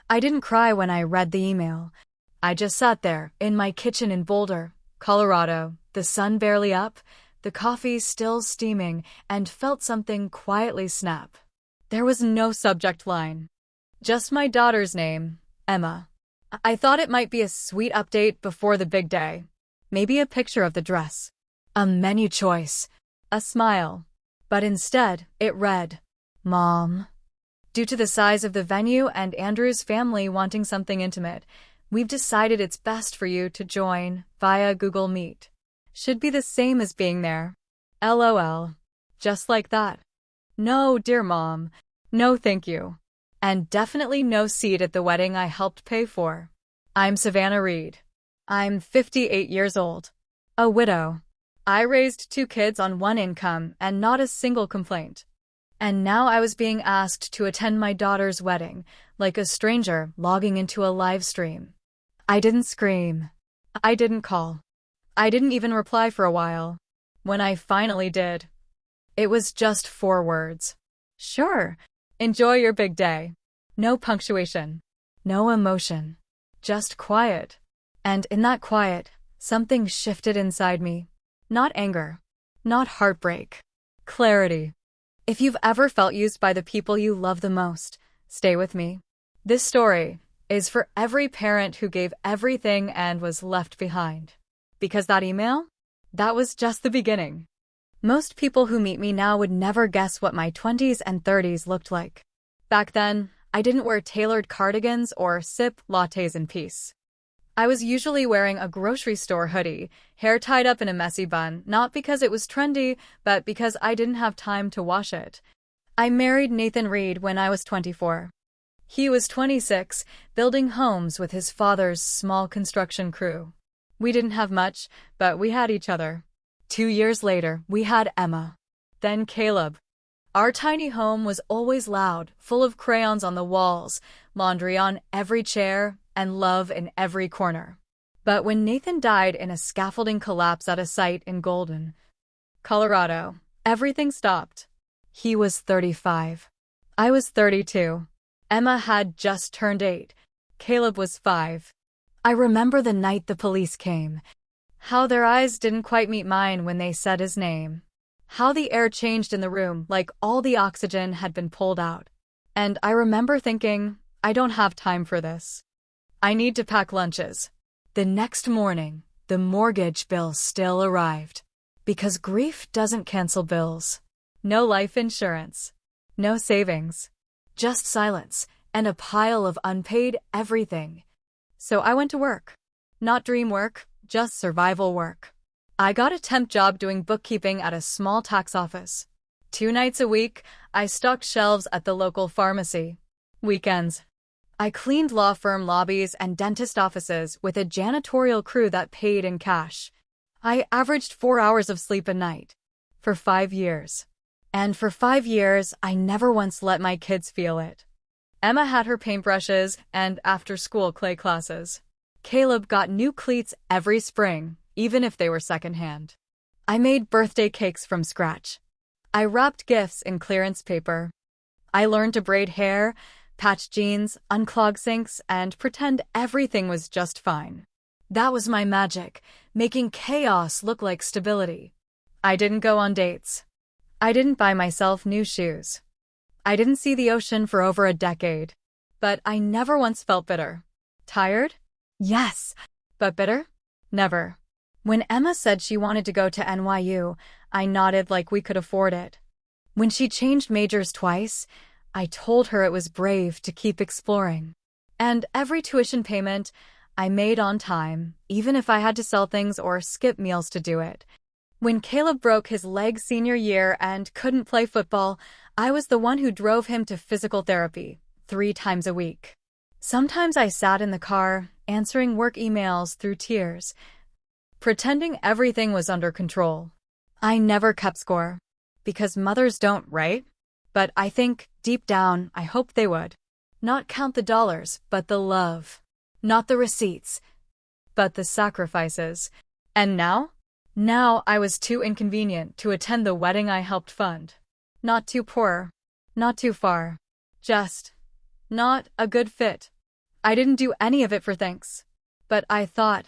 I didn't cry when I read the email. I just sat there, in my kitchen in Boulder, Colorado, the sun barely up, the coffee still steaming, and felt something quietly snap. There was no subject line. Just my daughter's name, Emma. I thought it might be a sweet update before the big day. Maybe a picture of the dress. A menu choice. A smile. But instead, it read, Mom. Due to the size of the venue and Andrew's family wanting something intimate, we've decided it's best for you to join via Google Meet. Should be the same as being there. LOL. Just like that. No, dear Mom. No, thank you. And definitely no seat at the wedding I helped pay for. I'm Savannah Reed. I'm 58 years old. A widow. I raised 2 kids on 1 income and not a single complaint. And now I was being asked to attend my daughter's wedding, like a stranger logging into a live stream. I didn't scream. I didn't call. I didn't even reply for a while. When I finally did, it was just 4 words. Sure. Enjoy your big day. No punctuation. No emotion. Just quiet. And in that quiet, something shifted inside me. Not anger. Not heartbreak. Clarity. If you've ever felt used by the people you love the most, stay with me. This story is for every parent who gave everything and was left behind. Because that email? That was just the beginning. Most people who meet me now would never guess what my 20s and 30s looked like. Back then, I didn't wear tailored cardigans or sip lattes in peace. I was usually wearing a grocery store hoodie, hair tied up in a messy bun, not because it was trendy, but because I didn't have time to wash it. I married Nathan Reed when I was 24. He was 26, building homes with his father's small construction crew. We didn't have much, but we had each other. 2 years later, we had Emma. Then Caleb. Our tiny home was always loud, full of crayons on the walls, laundry on every chair, and love in every corner. But when Nathan died in a scaffolding collapse at a site in Golden, Colorado, everything stopped. He was 35. I was 32. Emma had just turned 8. Caleb was 5. I remember the night the police came. How their eyes didn't quite meet mine when they said his name. How the air changed in the room like all the oxygen had been pulled out. And I remember thinking, I don't have time for this. I need to pack lunches. The next morning, the mortgage bill still arrived. Because grief doesn't cancel bills. No life insurance. No savings. Just silence and a pile of unpaid everything. So I went to work. Not dream work, just survival work. I got a temp job doing bookkeeping at a small tax office. 2 nights a week, I stocked shelves at the local pharmacy. Weekends, I cleaned law firm lobbies and dentist offices with a janitorial crew that paid in cash. I averaged 4 hours of sleep a night. For 5 years. And for 5 years, I never once let my kids feel it. Emma had her paintbrushes and after-school clay classes. Caleb got new cleats every spring, even if they were secondhand. I made birthday cakes from scratch. I wrapped gifts in clearance paper. I learned to braid hair, patch jeans, unclog sinks, and pretend everything was just fine. That was my magic, making chaos look like stability. I didn't go on dates. I didn't buy myself new shoes. I didn't see the ocean for over a decade. But I never once felt bitter. Tired? Yes. But bitter? Never. When Emma said she wanted to go to NYU, I nodded like we could afford it. When she changed majors twice, I told her it was brave to keep exploring. And every tuition payment I made on time, even if I had to sell things or skip meals to do it. When Caleb broke his leg senior year and couldn't play football, I was the one who drove him to physical therapy 3 times a week. Sometimes I sat in the car, answering work emails through tears, pretending everything was under control. I never kept score. Because mothers don't, right? But I think, deep down, I hoped they would. Not count the dollars, but the love. Not the receipts, but the sacrifices. And now? Now I was too inconvenient to attend the wedding I helped fund. Not too poor. Not too far. Just not a good fit. I didn't do any of it for thanks. But I thought,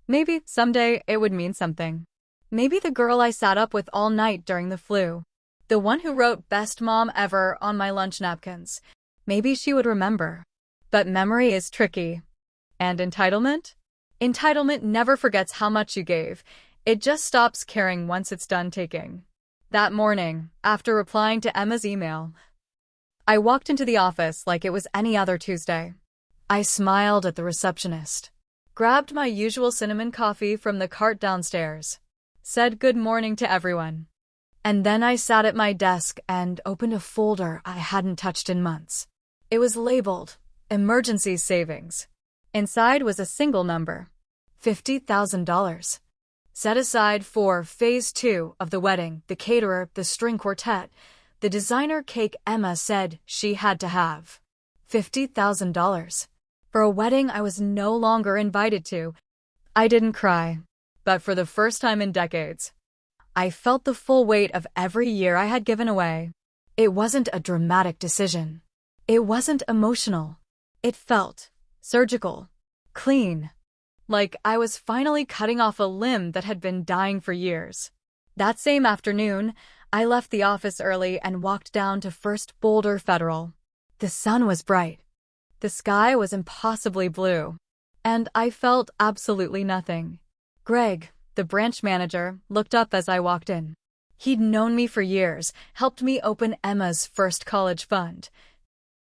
maybe someday it would mean something. Maybe the girl I sat up with all night during the flu, the one who wrote "Best Mom Ever" on my lunch napkins, maybe she would remember. But memory is tricky. And entitlement? Entitlement never forgets how much you gave. It just stops caring once it's done taking. That morning, after replying to Emma's email, I walked into the office like it was any other Tuesday. I smiled at the receptionist, grabbed my usual cinnamon coffee from the cart downstairs, said good morning to everyone. And then I sat at my desk and opened a folder I hadn't touched in months. It was labeled Emergency Savings. Inside was a single number, $50,000. Set aside for Phase 2 of the wedding, the caterer, the string quartet, the designer cake Emma said she had to have. $50,000. For a wedding I was no longer invited to. I didn't cry, but for the first time in decades, I felt the full weight of every year I had given away. It wasn't a dramatic decision. It wasn't emotional. It felt surgical, clean, like I was finally cutting off a limb that had been dying for years. That same afternoon, I left the office early and walked down to First Boulder Federal. The sun was bright. The sky was impossibly blue. And I felt absolutely nothing. Greg, the branch manager, looked up as I walked in. He'd known me for years, helped me open Emma's first college fund,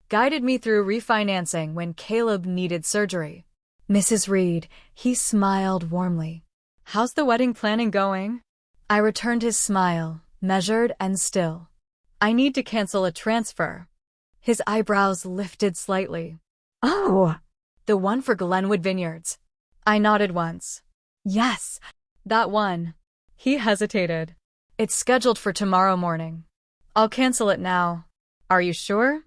guided me through refinancing when Caleb needed surgery. Mrs. Reed, he smiled warmly. How's the wedding planning going? I returned his smile, measured and still. I need to cancel a transfer. His eyebrows lifted slightly. Oh, the one for Glenwood Vineyards. I nodded once. Yes, that one. He hesitated. It's scheduled for tomorrow morning. I'll cancel it now. Are you sure?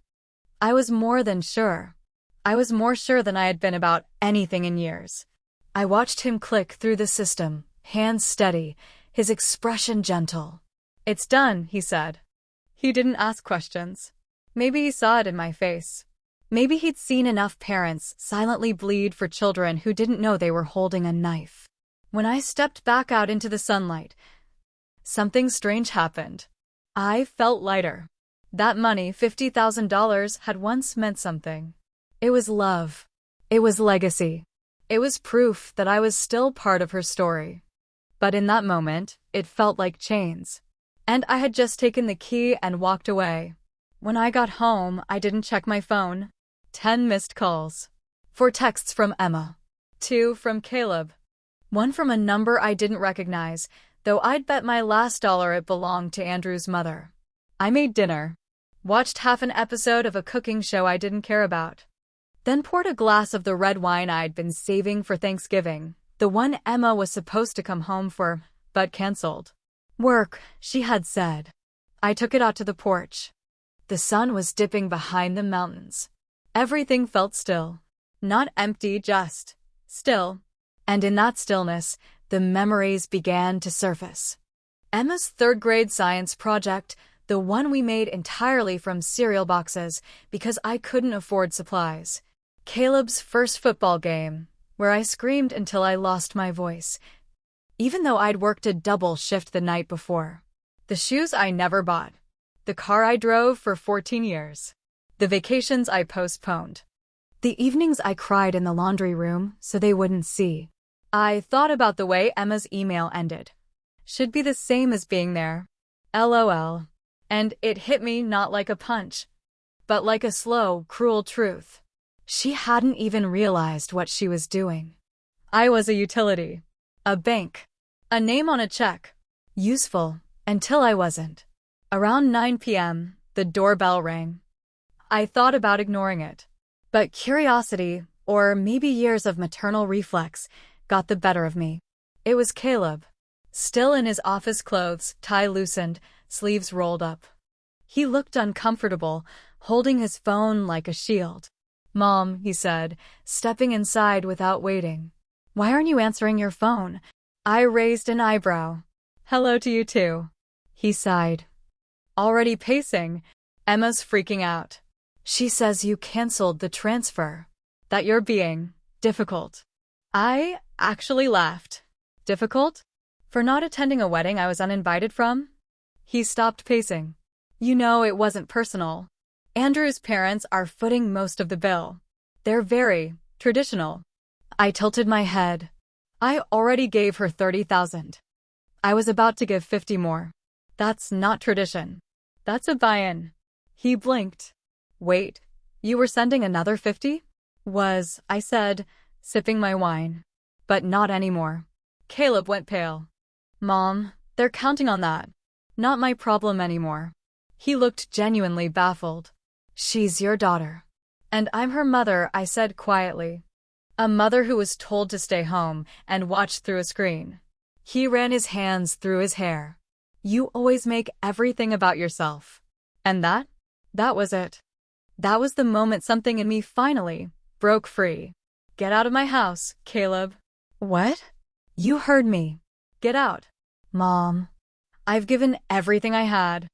I was more than sure. I was more sure than I had been about anything in years. I watched him click through the system, hands steady, his expression gentle. It's done, he said. He didn't ask questions. Maybe he saw it in my face. Maybe he'd seen enough parents silently bleed for children who didn't know they were holding a knife. When I stepped back out into the sunlight, something strange happened. I felt lighter. That money, $50,000, had once meant something. It was love. It was legacy. It was proof that I was still part of her story. But in that moment, it felt like chains. And I had just taken the key and walked away. When I got home, I didn't check my phone. 10 missed calls. 4 texts from Emma. 2 from Caleb. 1 from a number I didn't recognize, though I'd bet my last dollar it belonged to Andrew's mother. I made dinner. Watched half an episode of a cooking show I didn't care about. Then poured a glass of the red wine I'd been saving for Thanksgiving, the one Emma was supposed to come home for, but canceled. Work, she had said. I took it out to the porch. The sun was dipping behind the mountains. Everything felt still. Not empty, just still. And in that stillness, the memories began to surface. Emma's 3rd grade science project, the one we made entirely from cereal boxes because I couldn't afford supplies. Caleb's first football game, where I screamed until I lost my voice, even though I'd worked a double shift the night before. The shoes I never bought. The car I drove for 14 years. The vacations I postponed. The evenings I cried in the laundry room so they wouldn't see. I thought about the way Emma's email ended. Should be the same as being there. LOL. And it hit me not like a punch, but like a slow, cruel truth. She hadn't even realized what she was doing. I was a utility. A bank. A name on a check. Useful, until I wasn't. Around 9 p.m., the doorbell rang. I thought about ignoring it. But curiosity, or maybe years of maternal reflex, got the better of me. It was Caleb. Still in his office clothes, tie loosened, sleeves rolled up. He looked uncomfortable, holding his phone like a shield. Mom, he said, stepping inside without waiting. Why aren't you answering your phone? I raised an eyebrow. Hello to you too. He sighed. Already pacing. Emma's freaking out. She says you canceled the transfer. that you're being difficult. I actually laughed. Difficult? For not attending a wedding I was uninvited from? He stopped pacing. You know it wasn't personal. Andrew's parents are footing most of the bill. They're very traditional. I tilted my head. I already gave her 30,000. I was about to give 50 more. That's not tradition. That's a buy-in. He blinked. Wait, you were sending another 50? I said, sipping my wine. But not anymore. Caleb went pale. Mom, they're counting on that. Not my problem anymore. He looked genuinely baffled. She's your daughter. And I'm her mother, I said quietly. A mother who was told to stay home and watch through a screen. He ran his hands through his hair. You always make everything about yourself. And that was it. That was the moment something in me finally broke free. Get out of my house, Caleb. What? You heard me. Get out. Mom. I've given everything I had.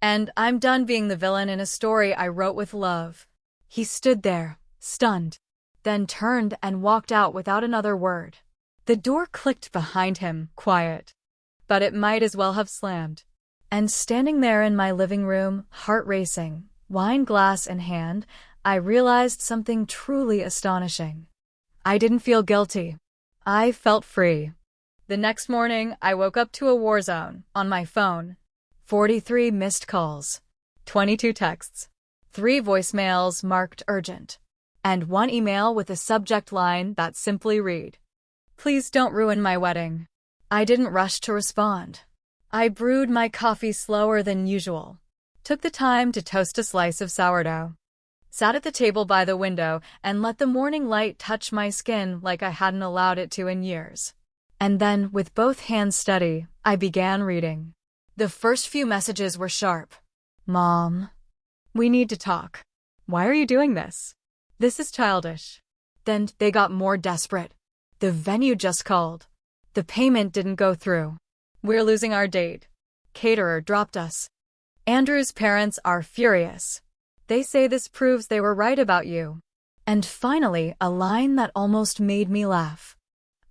And I'm done being the villain in a story I wrote with love. He stood there, stunned, then turned and walked out without another word. The door clicked behind him, quiet. But it might as well have slammed. And standing there in my living room, heart racing, wine glass in hand, I realized something truly astonishing. I didn't feel guilty. I felt free. The next morning, I woke up to a war zone on my phone. 43 missed calls, 22 texts, 3 voicemails marked urgent, and 1 email with a subject line that simply read, "Please don't ruin my wedding." I didn't rush to respond. I brewed my coffee slower than usual, took the time to toast a slice of sourdough, sat at the table by the window and let the morning light touch my skin like I hadn't allowed it to in years. And then, with both hands steady, I began reading. The first few messages were sharp. Mom, we need to talk. Why are you doing this? This is childish. Then they got more desperate. The venue just called. The payment didn't go through. We're losing our date. Caterer dropped us. Andrew's parents are furious. They say this proves they were right about you. And finally, a line that almost made me laugh.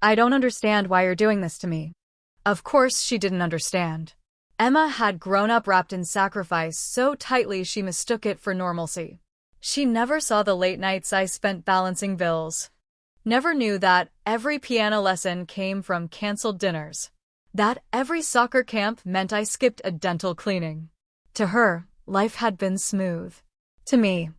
I don't understand why you're doing this to me. Of course she didn't understand. Emma had grown up wrapped in sacrifice so tightly she mistook it for normalcy. She never saw the late nights I spent balancing bills. Never knew that every piano lesson came from canceled dinners. That every soccer camp meant I skipped a dental cleaning. To her, life had been smooth. To me,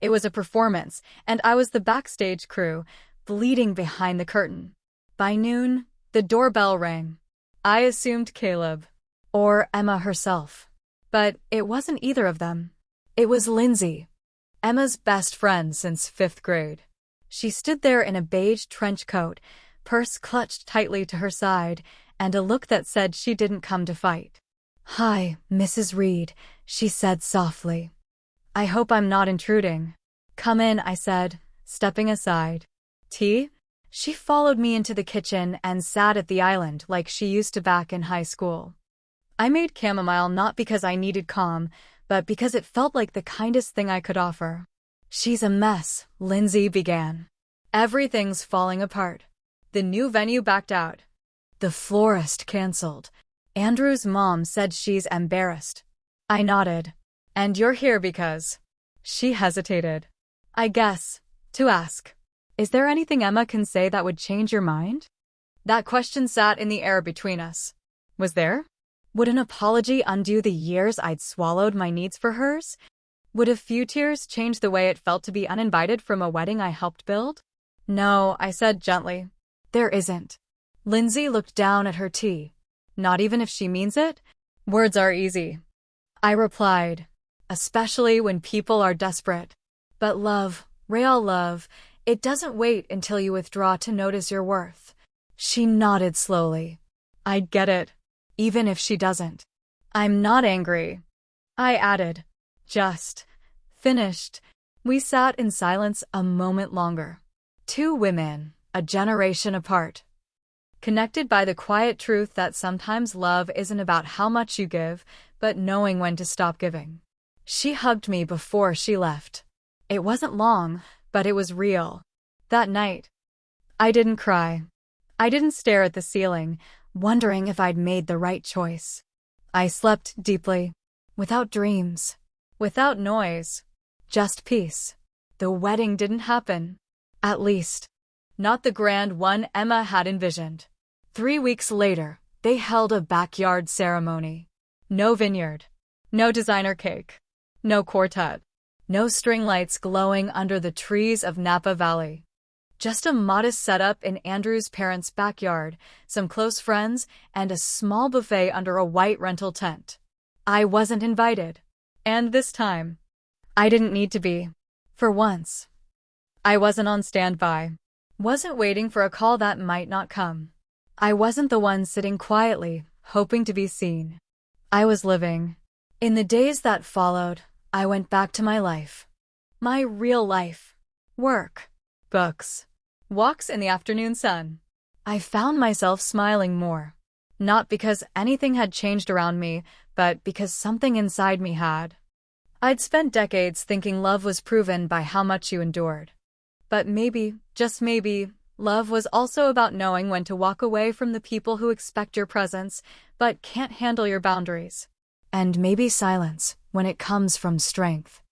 it was a performance, and I was the backstage crew, bleeding behind the curtain. By noon, the doorbell rang. I assumed Caleb. Or Emma herself. But it wasn't either of them. It was Lindsay, Emma's best friend since 5th grade. She stood there in a beige trench coat, purse clutched tightly to her side, and a look that said she didn't come to fight. Hi, Mrs. Reed, she said softly. I hope I'm not intruding. Come in, I said, stepping aside. Tea? She followed me into the kitchen and sat at the island like she used to back in high school. I made chamomile not because I needed calm, but because it felt like the kindest thing I could offer. She's a mess, Lindsay began. Everything's falling apart. The new venue backed out. The florist canceled. Andrew's mom said she's embarrassed. I nodded. And you're here because... She hesitated. I guess, to ask. Is there anything Emma can say that would change your mind? That question sat in the air between us. Was there? Would an apology undo the years I'd swallowed my needs for hers? Would a few tears change the way it felt to be uninvited from a wedding I helped build? No, I said gently. There isn't. Lindsay looked down at her tea. Not even if she means it? Words are easy. I replied, especially when people are desperate. But love, real love, it doesn't wait until you withdraw to notice your worth. She nodded slowly. I get it. Even if she doesn't. I'm not angry. I added. Just. Finished. We sat in silence a moment longer. 2 women, a generation apart. Connected by the quiet truth that sometimes love isn't about how much you give, but knowing when to stop giving. She hugged me before she left. It wasn't long, but it was real. That night, I didn't cry. I didn't stare at the ceiling, wondering if I'd made the right choice. I slept deeply, without dreams, without noise, just peace. The wedding didn't happen. At least, not the grand one Emma had envisioned. 3 weeks later, they held a backyard ceremony. No vineyard, no designer cake, no quartet, no string lights glowing under the trees of Napa Valley. Just a modest setup in Andrew's parents' backyard, some close friends, and a small buffet under a white rental tent. I wasn't invited. And this time, I didn't need to be. For once, I wasn't on standby. Wasn't waiting for a call that might not come. I wasn't the one sitting quietly, hoping to be seen. I was living. In the days that followed, I went back to my life. My real life. Work. Books. Walks in the afternoon sun. I found myself smiling more. Not because anything had changed around me, but because something inside me had. I'd spent decades thinking love was proven by how much you endured. But maybe, just maybe, love was also about knowing when to walk away from the people who expect your presence, but can't handle your boundaries. And maybe silence, when it comes from strength,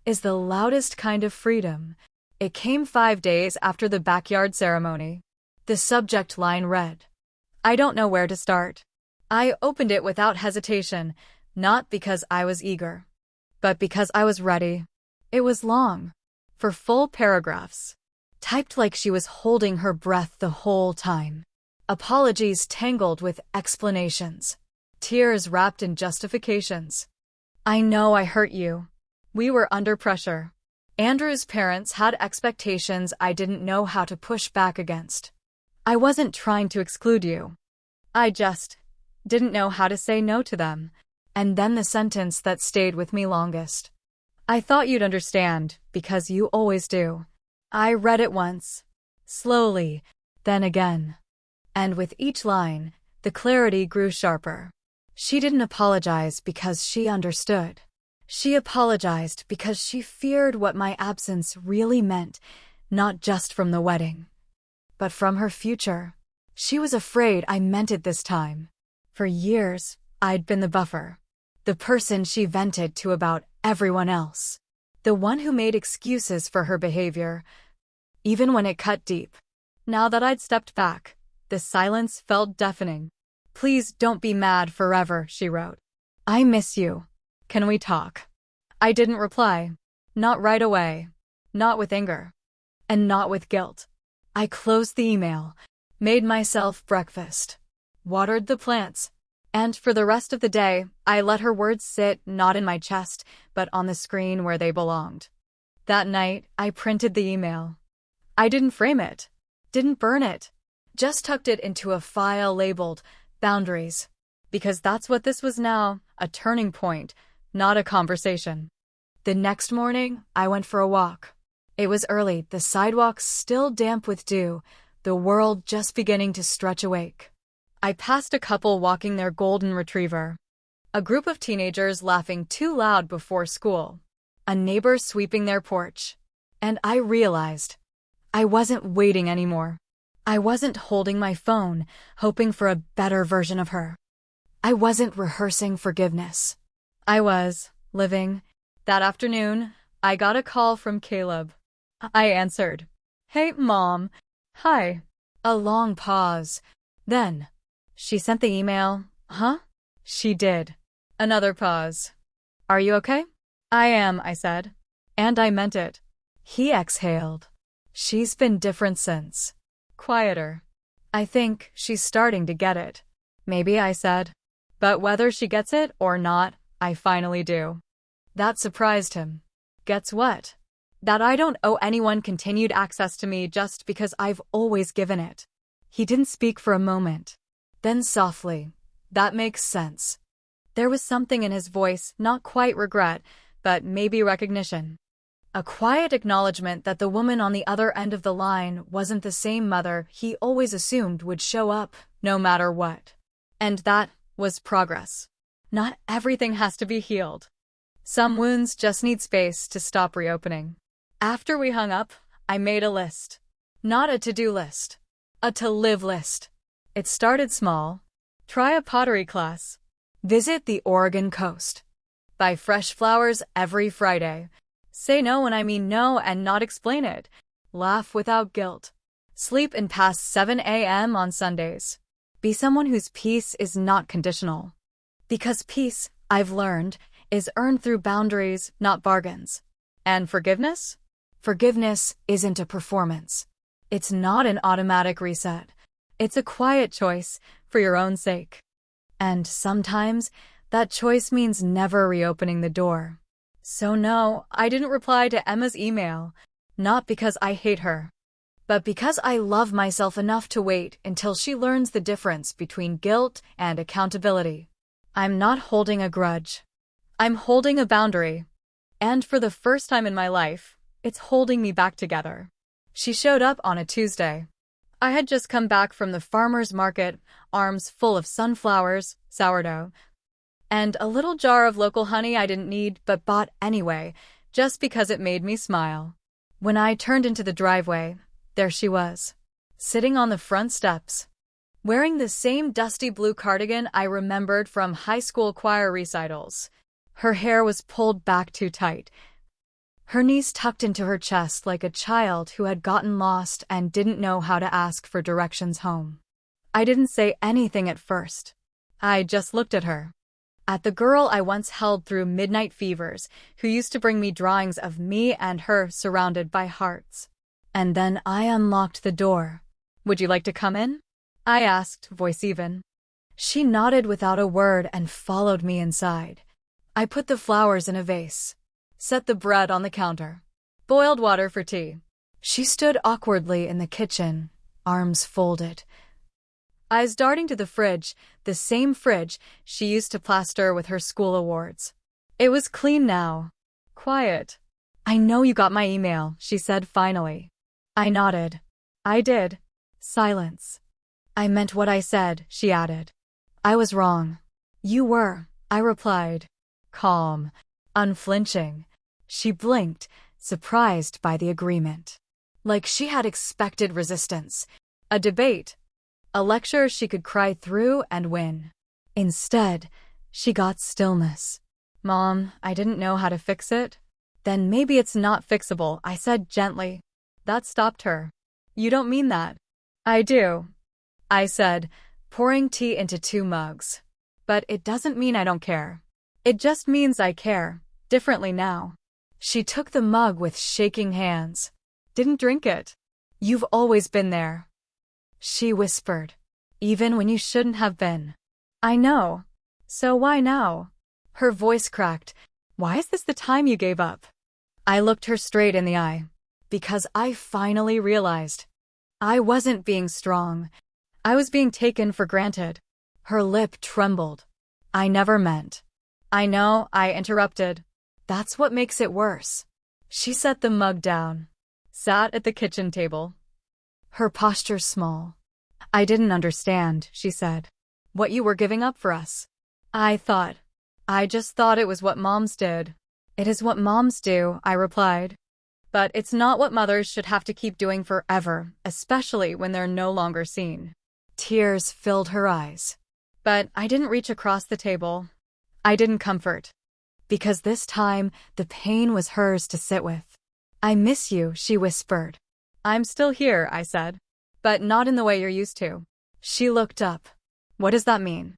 is the loudest kind of freedom. It came 5 days after the backyard ceremony. The subject line read, "I don't know where to start." I opened it without hesitation, not because I was eager, but because I was ready. It was long, for full paragraphs, typed like she was holding her breath the whole time. Apologies tangled with explanations, tears wrapped in justifications. "I know I hurt you. We were under pressure. Andrew's parents had expectations I didn't know how to push back against. I wasn't trying to exclude you. I just didn't know how to say no to them." And then the sentence that stayed with me longest. "I thought you'd understand, because you always do." I read it once, slowly, then again. And with each line, the clarity grew sharper. She didn't apologize because she understood. She apologized because she feared what my absence really meant, not just from the wedding, but from her future. She was afraid I meant it this time. For years, I'd been the buffer, the person she vented to about everyone else, the one who made excuses for her behavior, even when it cut deep. Now that I'd stepped back, the silence felt deafening. "Please don't be mad forever," she wrote. "I miss you. Can we talk?" I didn't reply. Not right away. Not with anger. And not with guilt. I closed the email, made myself breakfast, watered the plants, and for the rest of the day, I let her words sit not in my chest, but on the screen where they belonged. That night, I printed the email. I didn't frame it, didn't burn it, just tucked it into a file labeled Boundaries, because that's what this was now, a turning point, not a conversation. The next morning, I went for a walk. It was early, the sidewalks still damp with dew, the world just beginning to stretch awake. I passed a couple walking their golden retriever, a group of teenagers laughing too loud before school, a neighbor sweeping their porch, and I realized I wasn't waiting anymore. I wasn't holding my phone, hoping for a better version of her. I wasn't rehearsing forgiveness. I was living. That afternoon, I got a call from Caleb. I answered. "Hey, Mom." "Hi." A long pause. Then, "She sent the email, huh?" "She did." Another pause. "Are you okay?" "I am," I said. And I meant it. He exhaled. "She's been different since. Quieter. I think she's starting to get it." "Maybe," I said. "But whether she gets it or not, I finally do." That surprised him. Gets what? That I don't owe anyone continued access to me just because I've always given it. He didn't speak for a moment. Then softly, "That makes sense." There was something in his voice, not quite regret, but maybe recognition. A quiet acknowledgement that the woman on the other end of the line wasn't the same mother he always assumed would show up, no matter what. And that was progress. Not everything has to be healed. Some wounds just need space to stop reopening. After we hung up, I made a list. Not a to-do list. A to-live list. It started small. Try a pottery class. Visit the Oregon coast. Buy fresh flowers every Friday. Say no when I mean no and not explain it. Laugh without guilt. Sleep in past 7 a.m. on Sundays. Be someone whose peace is not conditional. Because peace, I've learned, is earned through boundaries, not bargains. And forgiveness? Forgiveness isn't a performance. It's not an automatic reset. It's a quiet choice for your own sake. And sometimes, that choice means never reopening the door. So no, I didn't reply to Emma's email. Not because I hate her, but because I love myself enough to wait until she learns the difference between guilt and accountability. I'm not holding a grudge. I'm holding a boundary. And for the first time in my life, it's holding me back together. She showed up on a Tuesday. I had just come back from the farmer's market, arms full of sunflowers, sourdough, and a little jar of local honey I didn't need but bought anyway, just because it made me smile. When I turned into the driveway, there she was, sitting on the front steps, wearing the same dusty blue cardigan I remembered from high school choir recitals. Her hair was pulled back too tight, her knees tucked into her chest like a child who had gotten lost and didn't know how to ask for directions home. I didn't say anything at first. I just looked at her. At the girl I once held through midnight fevers, who used to bring me drawings of me and her surrounded by hearts. And then I unlocked the door. "Would you like to come in?" I asked, voice even. She nodded without a word and followed me inside. I put the flowers in a vase, set the bread on the counter, boiled water for tea. She stood awkwardly in the kitchen, arms folded, eyes darting to the fridge, the same fridge she used to plaster with her school awards. It was clean now, quiet. "I know you got my email," she said finally. I nodded. I did. Silence. "I meant what I said," she added. "I was wrong." "You were," I replied. Calm, unflinching. She blinked, surprised by the agreement. Like she had expected resistance, a debate, a lecture she could cry through and win. Instead, she got stillness. "Mom, I didn't know how to fix it." "Then maybe it's not fixable," I said gently. That stopped her. "You don't mean that." "I do," I said, pouring tea into 2 mugs. "But it doesn't mean I don't care. It just means I care, differently now." She took the mug with shaking hands. "Didn't drink it." "You've always been there," she whispered, "even when you shouldn't have been." "I know. So why now?" Her voice cracked. "Why is this the time you gave up?" I looked her straight in the eye. Because I finally realized I wasn't being strong. I was being taken for granted. Her lip trembled. "I never meant." "I know," I interrupted. "That's what makes it worse." She set the mug down, sat at the kitchen table, her posture small. "I didn't understand," she said, "what you were giving up for us." I just thought it was what moms did." "It is what moms do," I replied. "But it's not what mothers should have to keep doing forever, especially when they're no longer seen." Tears filled her eyes. But I didn't reach across the table. I didn't comfort. Because this time, the pain was hers to sit with. "I miss you," she whispered. "I'm still here," I said. "But not in the way you're used to." She looked up. "What does that mean?"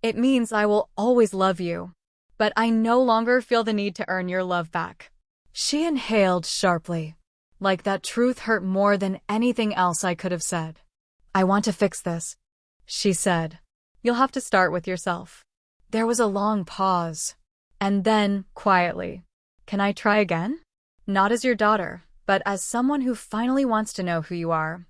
"It means I will always love you. But I no longer feel the need to earn your love back." She inhaled sharply, like that truth hurt more than anything else I could have said. "I want to fix this," she said. "You'll have to start with yourself." There was a long pause. And then, quietly, "Can I try again? Not as your daughter, but as someone who finally wants to know who you are.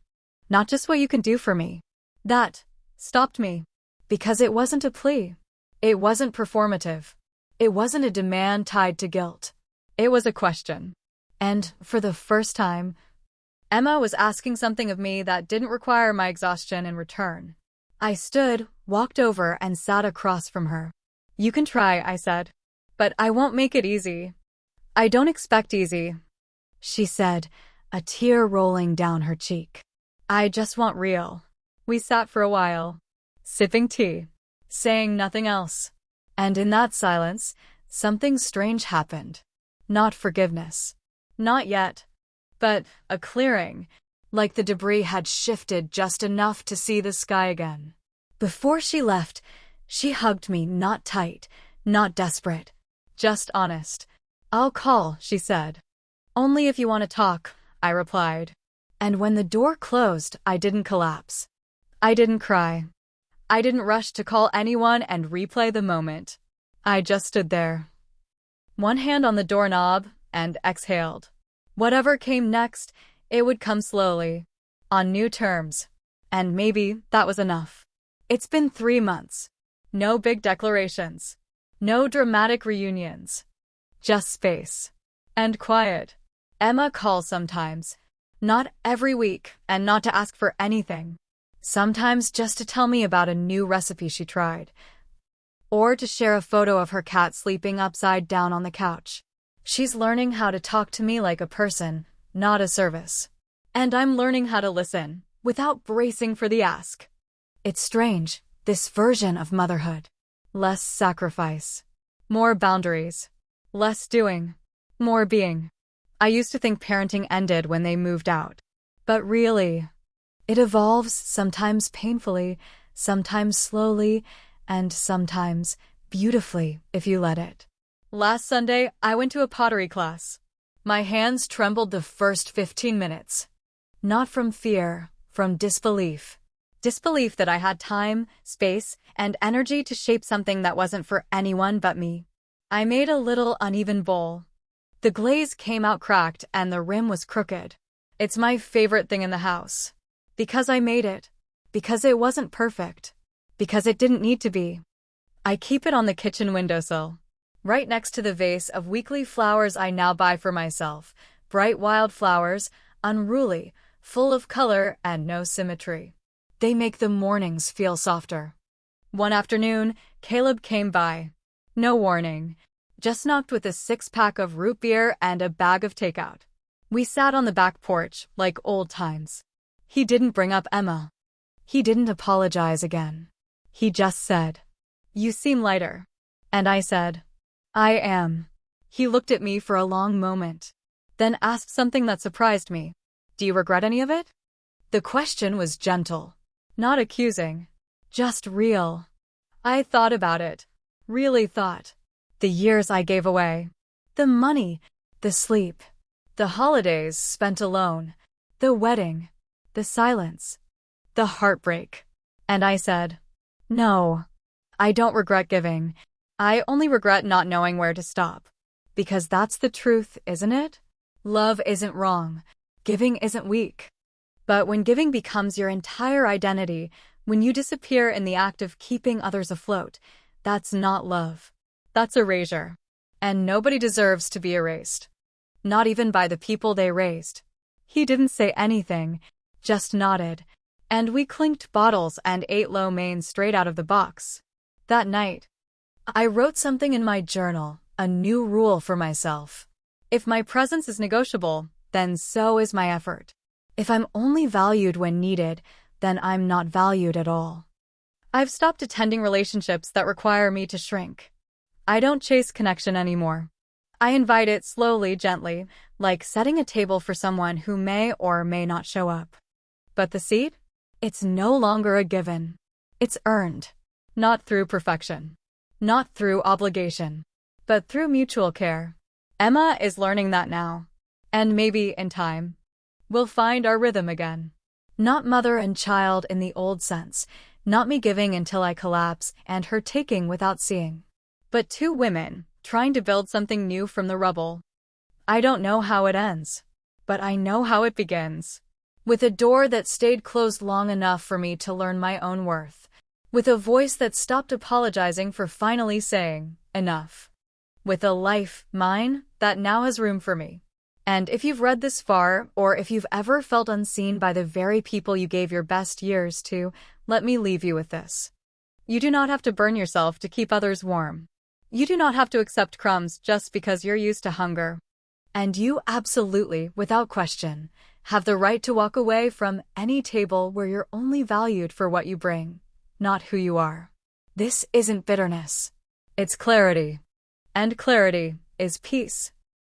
Not just what you can do for me." That stopped me. Because it wasn't a plea. It wasn't performative. It wasn't a demand tied to guilt. It was a question. And, for the first time, Emma was asking something of me that didn't require my exhaustion in return. I stood, walked over, and sat across from her. "You can try," I said. "But I won't make it easy." "I don't expect easy," she said, a tear rolling down her cheek. I just want real. We sat for a while, sipping tea, saying nothing else. And in that silence, something strange happened. Not forgiveness. Not yet. But a clearing, like the debris had shifted just enough to see the sky again. Before she left, she hugged me, not tight, not desperate, just honest. "I'll call," she said. "Only if you want to talk," I replied. And when the door closed, I didn't collapse. I didn't cry. I didn't rush to call anyone and replay the moment. I just stood there, one hand on the doorknob, and exhaled. Whatever came next, it would come slowly, on new terms. And maybe that was enough. It's been 3 months. No big declarations. No dramatic reunions. Just space. And quiet. Emma calls sometimes. Not every week, and not to ask for anything. Sometimes just to tell me about a new recipe she tried. Or to share a photo of her cat sleeping upside down on the couch. She's learning how to talk to me like a person, not a service. And I'm learning how to listen, without bracing for the ask. It's strange, this version of motherhood. Less sacrifice. More boundaries. Less doing. More being. I used to think parenting ended when they moved out. But really, it evolves, sometimes painfully, sometimes slowly, and sometimes beautifully if you let it. Last Sunday, I went to a pottery class. My hands trembled the first 15 minutes. Not from fear, from disbelief. Disbelief that I had time, space, and energy to shape something that wasn't for anyone but me. I made a little uneven bowl. The glaze came out cracked and the rim was crooked. It's my favorite thing in the house. Because I made it. Because it wasn't perfect. Because it didn't need to be. I keep it on the kitchen windowsill, right next to the vase of weekly flowers I now buy for myself. Bright wild flowers, unruly, full of color and no symmetry. They make the mornings feel softer. One afternoon, Caleb came by. No warning. Just knocked with a 6-pack of root beer and a bag of takeout. We sat on the back porch, like old times. He didn't bring up Emma. He didn't apologize again. He just said, "You seem lighter." And I said, "I am." He looked at me for a long moment, then asked something that surprised me. "Do you regret any of it?" The question was gentle, not accusing, just real. I thought about it, really thought. The years I gave away, the money, the sleep, the holidays spent alone, the wedding, the silence, the heartbreak. And I said, "No, I don't regret giving. I only regret not knowing where to stop." Because that's the truth, isn't it? Love isn't wrong. Giving isn't weak. But when giving becomes your entire identity, when you disappear in the act of keeping others afloat, that's not love. That's erasure. And nobody deserves to be erased. Not even by the people they raised. He didn't say anything, just nodded. And we clinked bottles and ate lo mein straight out of the box. That night, I wrote something in my journal, a new rule for myself. If my presence is negotiable, then so is my effort. If I'm only valued when needed, then I'm not valued at all. I've stopped attending relationships that require me to shrink. I don't chase connection anymore. I invite it slowly, gently, like setting a table for someone who may or may not show up. But the seat? It's no longer a given. It's earned. Not through perfection. Not through obligation. But through mutual care. Emma is learning that now. And maybe, in time, we'll find our rhythm again. Not mother and child in the old sense. Not me giving until I collapse and her taking without seeing. But two women, trying to build something new from the rubble. I don't know how it ends. But I know how it begins. With a door that stayed closed long enough for me to learn my own worth. With a voice that stopped apologizing for finally saying, enough. With a life, mine, that now has room for me. And if you've read this far, or if you've ever felt unseen by the very people you gave your best years to, let me leave you with this. You do not have to burn yourself to keep others warm. You do not have to accept crumbs just because you're used to hunger. And you absolutely, without question, have the right to walk away from any table where you're only valued for what you bring, not who you are. This isn't bitterness. It's clarity. And clarity is peace.